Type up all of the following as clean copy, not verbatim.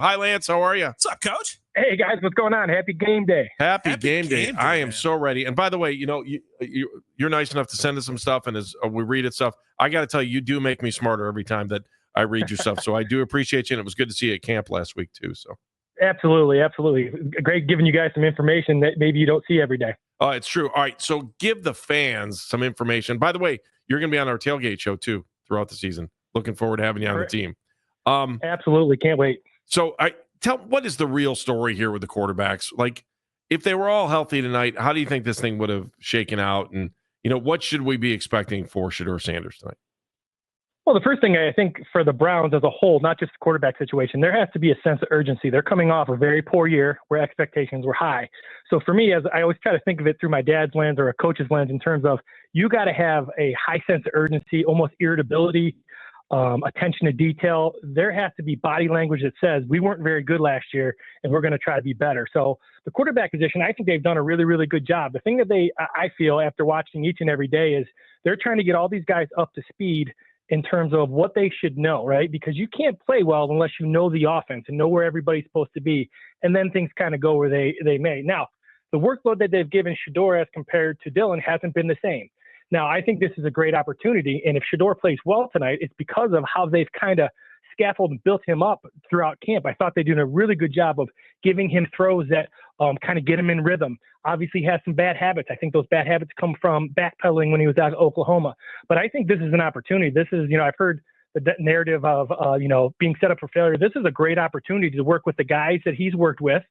Hi, Lance. How are you? What's up, Coach? Hey, guys. What's going on? Happy game day. Happy game day. I am man. so ready. And by the way, you're nice enough to send us some stuff, and as we read it stuff, I got to tell you, you do make me smarter every time that I read your stuff. So I do appreciate you, and it was good to see you at camp last week, too. So Absolutely. Great giving you guys some information that maybe you don't see every day. Oh, it's true. All right, so give the fans some information. By the way, you're going to be on our tailgate show, too, throughout the season. Looking forward to having you on the team. Absolutely. Can't wait. So what is the real story here with the quarterbacks? Like, if they were all healthy tonight, how do you think this thing would have shaken out? And, what should we be expecting for Shedeur Sanders tonight? Well, the first thing I think for the Browns as a whole, not just the quarterback situation, there has to be a sense of urgency. They're coming off a very poor year where expectations were high. So for me, as I always try to think of it through my dad's lens or a coach's lens in terms of you got to have a high sense of urgency, almost irritability, attention to detail. There has to be body language that says we weren't very good last year and we're going to try to be better. So the quarterback position, I think they've done a really, really good job. The thing that I feel after watching each and every day is they're trying to get all these guys up to speed in terms of what they should know, right? Because you can't play well unless you know the offense and know where everybody's supposed to be. And then things kind of go where they may. Now, the workload that they've given Shedeur as compared to Dillon hasn't been the same. Now, I think this is a great opportunity. And if Shedeur plays well tonight, it's because of how they've kind of scaffolded and built him up throughout camp. I thought they're doing a really good job of giving him throws that kind of get him in rhythm. Obviously, he has some bad habits. I think those bad habits come from backpedaling when he was out of Oklahoma. But I think this is an opportunity. This is, I've heard the narrative of, being set up for failure. This is a great opportunity to work with the guys that he's worked with.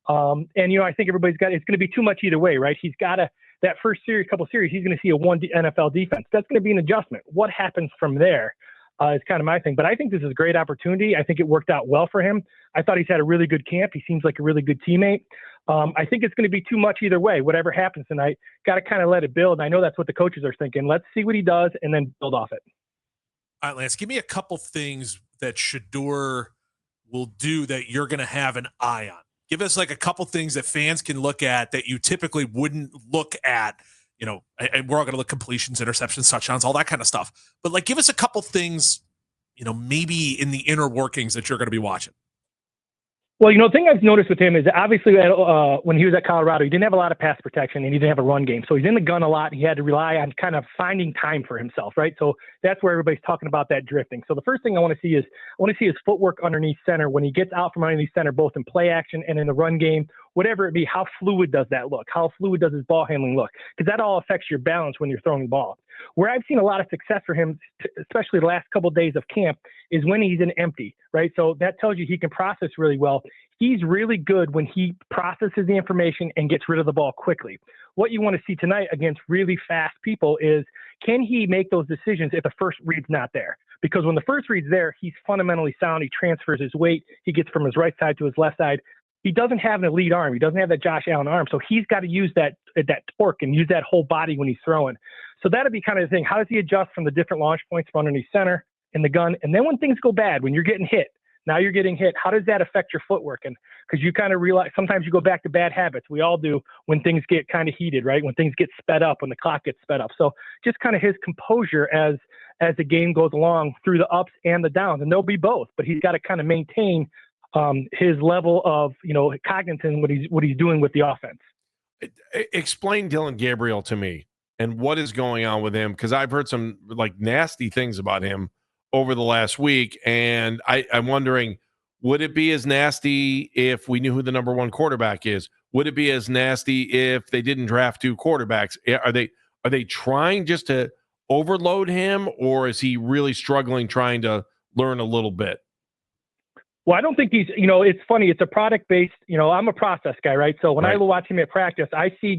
And I think it's going to be too much either way, right? He's got that first couple series, he's going to see a one NFL defense. That's going to be an adjustment. What happens from there is kind of my thing. But I think this is a great opportunity. I think it worked out well for him. I thought he's had a really good camp. He seems like a really good teammate. I think it's going to be too much either way. Whatever happens tonight, got to kind of let it build. And I know that's what the coaches are thinking. Let's see what he does and then build off it. All right, Lance, give me a couple things that Shedeur will do that you're going to have an eye on. Give us like a couple things that fans can look at that you typically wouldn't look at, and we're all going to look completions, interceptions, touchdowns, all that kind of stuff. But like, give us a couple things, maybe in the inner workings that you're going to be watching. Well, the thing I've noticed with him is obviously when he was at Colorado, he didn't have a lot of pass protection and he didn't have a run game. So he's in the gun a lot. He had to rely on kind of finding time for himself, right? So that's where everybody's talking about that drifting. So the first thing I want to see is his footwork underneath center when he gets out from underneath center, both in play action and in the run game, whatever it be. How fluid does that look? How fluid does his ball handling look? Because that all affects your balance when you're throwing the ball. Where I've seen a lot of success for him, especially the last couple of days of camp, is when he's in empty, right? So that tells you he can process really well. He's really good when he processes the information and gets rid of the ball quickly. What you want to see tonight against really fast people is, can he make those decisions if the first read's not there? Because when the first read's there, he's fundamentally sound. He transfers his weight. He gets from his right side to his left side. He doesn't have an elite arm. He doesn't have that Josh Allen arm. So he's got to use that torque and use that whole body when he's throwing. So that'll be kind of the thing. How does he adjust from the different launch points from underneath center in the gun? And then when things go bad, when you're getting hit, now you're getting hit, how does that affect your footwork? And because you kind of realize sometimes you go back to bad habits. We all do when things get kind of heated, right? When things get sped up, when the clock gets sped up. So just kind of his composure as the game goes along through the ups and the downs. And there'll be both, but he's got to kind of maintain his level of, cognizance, what he's doing with the offense. Explain Dillon Gabriel to me and what is going on with him, because I've heard some like nasty things about him over the last week, and I'm wondering, would it be as nasty if we knew who the number one quarterback is? Would it be as nasty if they didn't draft two quarterbacks? Are they trying just to overload him, or is he really struggling trying to learn a little bit? Well, I don't think he's, it's funny. It's a product-based, I'm a process guy, right? So when I watch him at practice, I see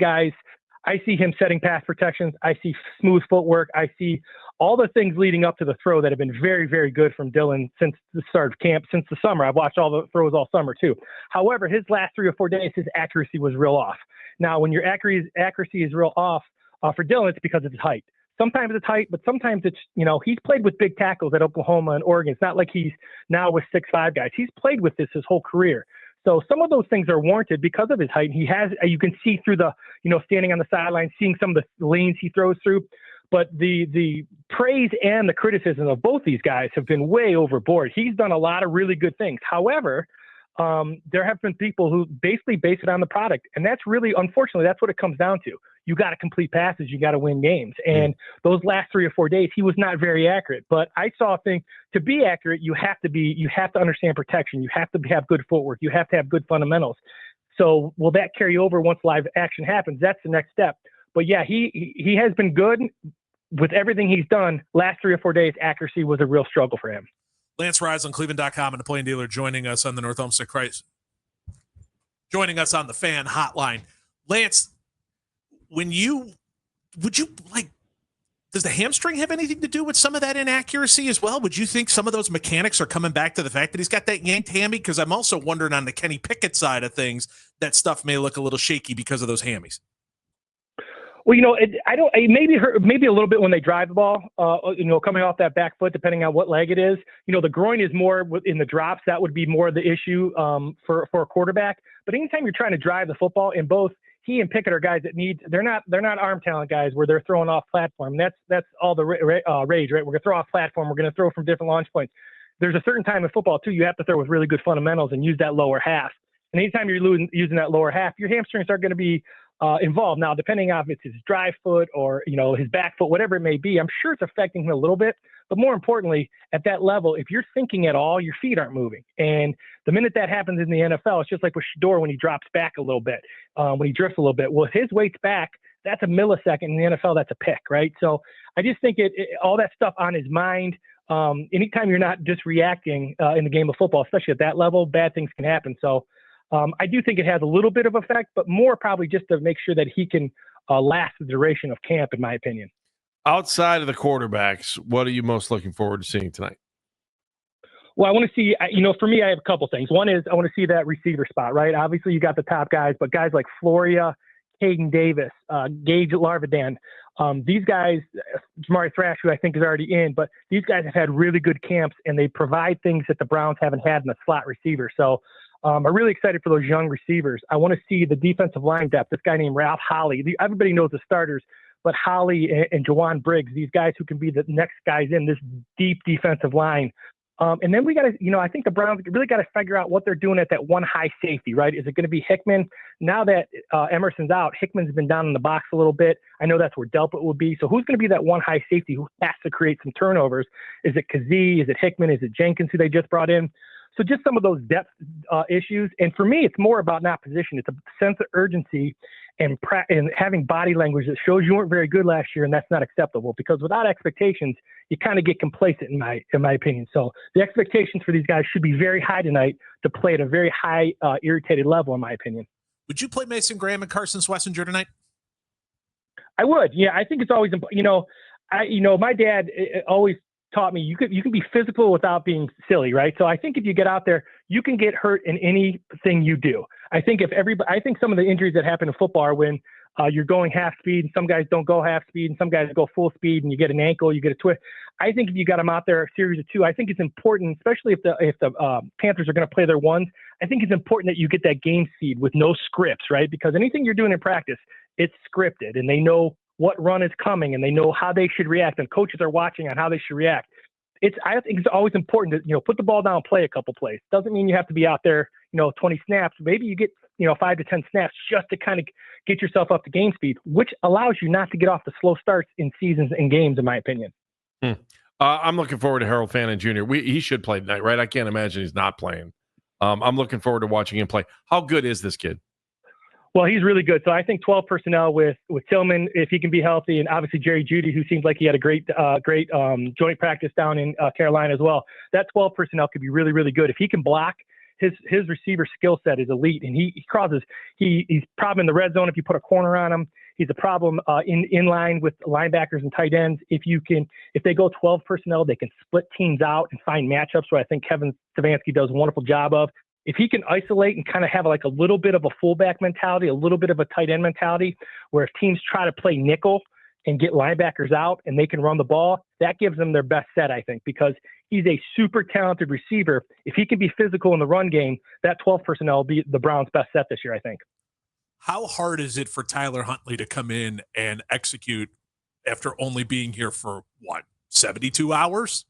him setting pass protections. I see smooth footwork. I see all the things leading up to the throw that have been very, very good from Dillon since the start of camp, since the summer. I've watched all the throws all summer too. However, his last 3 or 4 days, his accuracy was real off. Now, when your accuracy is real off for Dillon, it's because of his height. Sometimes it's height, but sometimes it's, he's played with big tackles at Oklahoma and Oregon. It's not like he's now with 6'5" guys. He's played with this his whole career. So some of those things are warranted because of his height. He has, you can see through the, standing on the sideline, seeing some of the lanes he throws through. But the praise and the criticism of both these guys have been way overboard. He's done a lot of really good things. However, there have been people who basically base it on the product. And that's really, unfortunately, that's what it comes down to. You got to complete passes. You got to win games. And those last 3 or 4 days, he was not very accurate. But I saw a thing, to be accurate, you have to understand protection. You have to have good footwork. You have to have good fundamentals. So will that carry over once live action happens? That's the next step. But yeah, he has been good with everything he's done. Last 3 or 4 days, accuracy was a real struggle for him. Lance Reisland, Cleveland.com, and the Plain Dealer joining us on the North Olmsted Christ. Joining us on the Fan Hotline. Lance, does the hamstring have anything to do with some of that inaccuracy as well? Would you think some of those mechanics are coming back to the fact that he's got that yanked hammy? Because I'm also wondering on the Kenny Pickett side of things, that stuff may look a little shaky because of those hammies. Well, maybe a little bit when they drive the ball, coming off that back foot, depending on what leg it is. The groin is more in the drops. That would be more the issue for a quarterback. But anytime you're trying to drive the football, and both he and Pickett are guys that they're not arm talent guys where they're throwing off platform. That's all the rage, right? We're going to throw off platform. We're going to throw from different launch points. There's a certain time in football too, you have to throw with really good fundamentals and use that lower half. And anytime you're using that lower half, your hamstrings are going to be involved. Now, depending on if it's his drive foot or, his back foot, whatever it may be, I'm sure it's affecting him a little bit. But more importantly, at that level, if you're thinking at all, your feet aren't moving. And the minute that happens in the NFL, it's just like with Shedeur when he drops back a little bit, when he drifts a little bit. Well, if his weight's back, that's a millisecond. In the NFL, that's a pick, right? So I just think all that stuff on his mind, anytime you're not just reacting in the game of football, especially at that level, bad things can happen. So I do think it has a little bit of effect, but more probably just to make sure that he can last the duration of camp, in my opinion. Outside of the quarterbacks, what are you most looking forward to seeing tonight? Well, I want to see, for me, I have a couple things. One is I want to see that receiver spot, right? Obviously, you got the top guys, but guys like Floria, Caden Davis, Gage Larvadan, these guys, Jamari Thrash, who I think is already in, but these guys have had really good camps, and they provide things that the Browns haven't had in the slot receiver. So I'm really excited for those young receivers. I want to see the defensive line depth. This guy named Ralph Holly. Everybody knows the starters, but Holly and Jawan Briggs, these guys who can be the next guys in this deep defensive line. And then we got to, I think the Browns really got to figure out what they're doing at that one high safety, right? Is it going to be Hickman? Now that Emerson's out, Hickman's been down in the box a little bit. I know that's where Delpit will be. So who's going to be that one high safety who has to create some turnovers? Is it Kazee? Is it Hickman? Is it Jenkins who they just brought in? So just some of those depth issues. And for me, it's more about not position. It's a sense of urgency and having body language that shows you weren't very good last year, and that's not acceptable. Because without expectations, you kind of get complacent, in my opinion. So the expectations for these guys should be very high tonight to play at a very high, irritated level, in my opinion. Would you play Mason Graham and Carson Swessinger tonight? I would. Yeah, I think it's always, my dad always taught me you can be physical without being silly, right? So I think if you get out there, you can get hurt in anything you do. I think some of the injuries that happen in football are when you're going half speed, and some guys don't go half speed, and some guys go full speed, and you get an ankle, you get a twist. I think if you got them out there a series of two, I think it's important, especially if the Panthers are going to play their ones. I think it's important that you get that game seed with no scripts, right? Because anything you're doing in practice, it's scripted, and they know what run is coming, and they know how they should react, and coaches are watching on how they should react. I think it's always important to, put the ball down, play a couple plays. Doesn't mean you have to be out there, 20 snaps. Maybe you get, 5 to 10 snaps just to kind of get yourself up to game speed, which allows you not to get off the slow starts in seasons and games, in my opinion. I'm looking forward to Harold Fannon Jr. He should play tonight, right? I can't imagine he's not playing. I'm looking forward to watching him play. How good is this kid? Well, he's really good. So I think 12 personnel with Tillman, if he can be healthy, and obviously Jerry Jeudy, who seems like he had a great joint practice down in Carolina as well. That 12 personnel could be really, really good. If he can block, his receiver skill set is elite, and he's a problem in the red zone if you put a corner on him. He's a problem in line with linebackers and tight ends. If they go 12 personnel, they can split teams out and find matchups, where I think Kevin Stefanski does a wonderful job of. If he can isolate and kind of have like a little bit of a fullback mentality, a little bit of a tight end mentality, where if teams try to play nickel and get linebackers out and they can run the ball, that gives them their best set, I think, because he's a super talented receiver. If he can be physical in the run game, that 12 personnel will be the Browns' best set this year, I think. How hard is it for Tyler Huntley to come in and execute after only being here for 72 hours?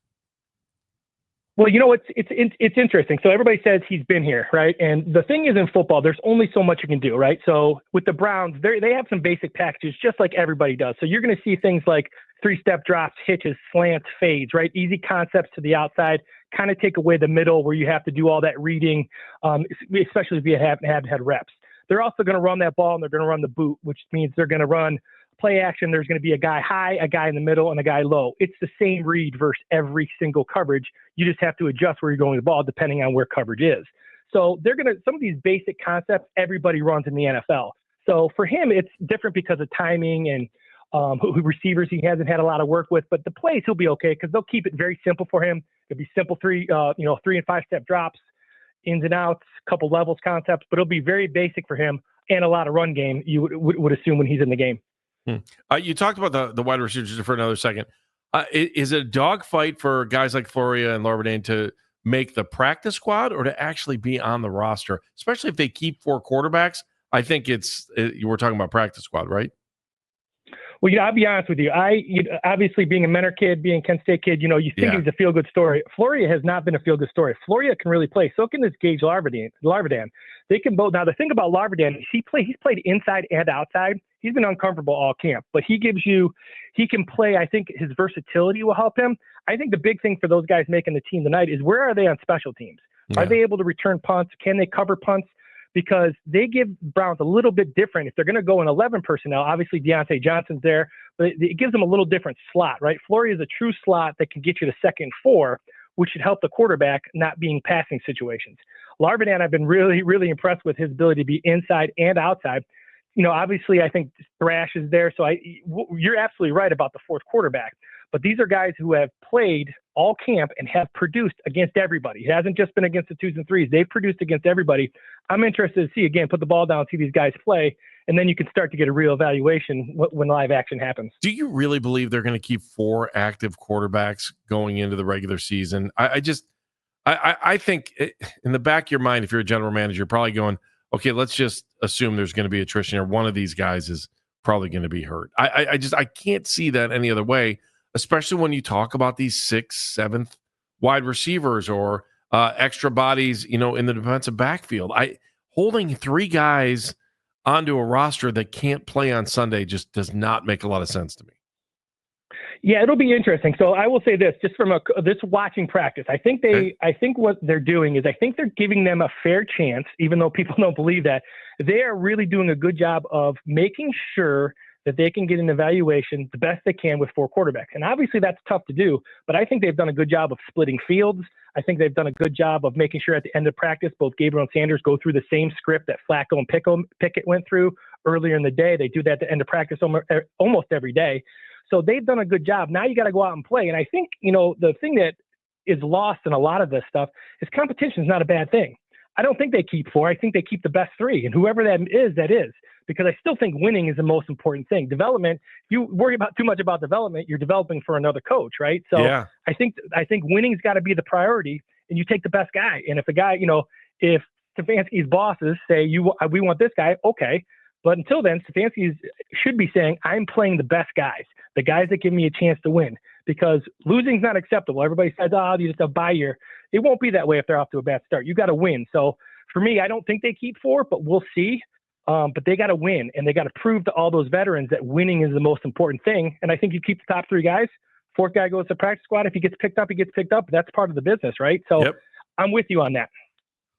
Well, it's interesting. So everybody says he's been here, right? And the thing is, in football, there's only so much you can do, right? So with the Browns, they have some basic packages, just like everybody does. So you're going to see things like 3-step drops, hitches, slants, fades, right? Easy concepts to the outside, kind of take away the middle where you have to do all that reading, especially if you haven't had reps. They're also going to run that ball, and they're going to run the boot, which means they're going to run play action. There's going to be a guy high, a guy in the middle, and a guy low. It's the same read versus every single coverage. You just have to adjust where you're going with the ball depending on where coverage is. So some of these basic concepts everybody runs in the NFL. So for him, it's different because of timing and who receivers he hasn't had a lot of work with. But the plays he'll be okay because they'll keep it very simple for him. It'll be simple 3 and 5-step drops, ins and outs, couple levels concepts, but it'll be very basic for him and a lot of run game. You would assume when he's in the game. You talked about the wide receivers for another second. Is it a dogfight for guys like Floria and Larvadain to make the practice squad or to actually be on the roster, especially if they keep 4 quarterbacks? I think you were talking about practice squad, right? Well, I'll be honest with you. Obviously being a Mentor kid, being a Kent State kid, you think he's a feel-good story. Floria has not been a feel-good story. Floria can really play. So can this Gage Larvadain. They can both. Now, the thing about Larvadain is he's played inside and outside. He's been uncomfortable all camp, but he can play. I think his versatility will help him. I think the big thing for those guys making the team tonight is where are they on special teams? Yeah. Are they able to return punts? Can they cover punts? Because they give Browns a little bit different. If they're going to go in 11 personnel, obviously Deontay Johnson's there, but it gives them a little different slot, right? Floria is a true slot that can get you to 2nd and 4, which should help the quarterback not being passing situations. Larvadain, I've been really, really impressed with his ability to be inside and outside. Obviously I think Thrash is there. So you're absolutely right about the 4th quarterback. But these are guys who have played all camp and have produced against everybody. It hasn't just been against the 2s and 3s. They've produced against everybody. I'm interested to see, again, put the ball down, see these guys play, and then you can start to get a real evaluation when live action happens. Do you really believe they're going to keep 4 active quarterbacks going into the regular season? I think in the back of your mind, if you're a general manager, you're probably going, okay, let's just assume there's going to be attrition here. One of these guys is probably going to be hurt. I can't see that any other way, especially when you talk about these 6th, 7th wide receivers or extra bodies, in the defensive backfield. Holding 3 guys onto a roster that can't play on Sunday just does not make a lot of sense to me. Yeah, it'll be interesting. So I will say this, just from this watching practice, I think what they're doing is I think they're giving them a fair chance, even though people don't believe that. They are really doing a good job of making sure that they can get an evaluation the best they can with 4 quarterbacks. And obviously that's tough to do, but I think they've done a good job of splitting fields. I think they've done a good job of making sure at the end of practice, both Gabriel and Sanders go through the same script that Flacco and Pickett went through earlier in the day. They do that at the end of practice almost every day. So they've done a good job. Now you got to go out and play. And I think, the thing that is lost in a lot of this stuff is competition is not a bad thing. I don't think they keep 4. I think they keep the best 3. And whoever that is, because I still think winning is the most important thing. Development, if you worry about too much about development, you're developing for another coach, right? So yeah. I think winning's got to be the priority, and you take the best guy. And if a guy, if Stefanski's bosses say we want this guy, okay. But until then, Stefanski should be saying, I'm playing the best guys, the guys that give me a chance to win, because losing's not acceptable. Everybody says, you just have a bye year. It won't be that way if they're off to a bad start. You got to win. So for me, I don't think they keep 4, but we'll see. But they got to win, and they got to prove to all those veterans that winning is the most important thing. And I think you keep the top 3 guys. 4th guy goes to practice squad. If he gets picked up, he gets picked up. That's part of the business, right? So yep. I'm with you on that.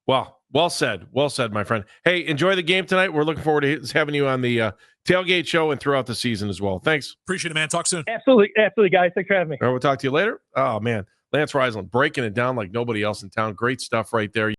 Well said. Well said, my friend. Hey, enjoy the game tonight. We're looking forward to having you on the tailgate show and throughout the season as well. Thanks. Appreciate it, man. Talk soon. Absolutely, guys. Thanks for having me. All right, we'll talk to you later. Oh, man. Lance Reisland breaking it down like nobody else in town. Great stuff right there.